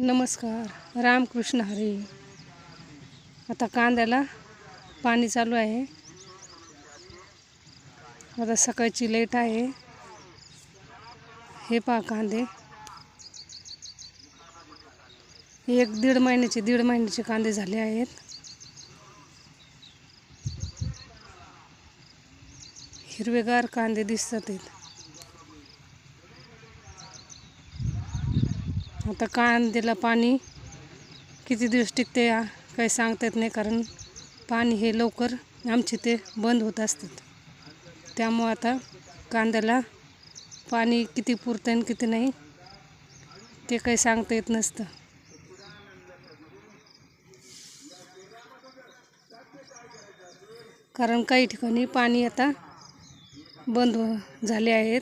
नमस्कार, रामकृष्ण हरी. आता कांद्याला पाणी चालू आहे. आता सकाळची लेट आहे. हे पहा कांदे, दीड महिन्याचे कांदे झाले आहेत. हिरवेगार कांदे दिसतात आहेत. आता कांद्याला पाणी किती दिवस टिकते काही सांगता येत नाही, कारण पाणी हे लवकर आमचे ते बंद होत असतात. त्यामुळे आता कांद्याला पाणी किती पुरतं आणि किती नाही ते काही सांगता येत नसतं. कारण काही ठिकाणी पाणी आता बंद झाले आहेत.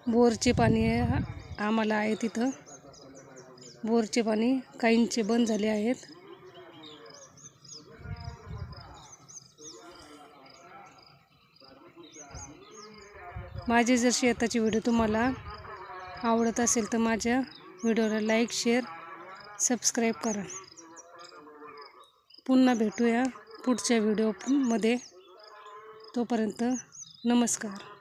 बोरचे पाणी आम्हाला आहे, तिथं बोरचे पाणी काहींचे बंद झाले आहेत. माझे जर शेताची व्हिडिओ तुम्हाला आवडत असेल तर माझ्या व्हिडिओला लाईक, शेअर, सबस्क्राईब करा. पुन्हा भेटूया पुढच्या व्हिडिओमध्ये. तोपर्यंत नमस्कार.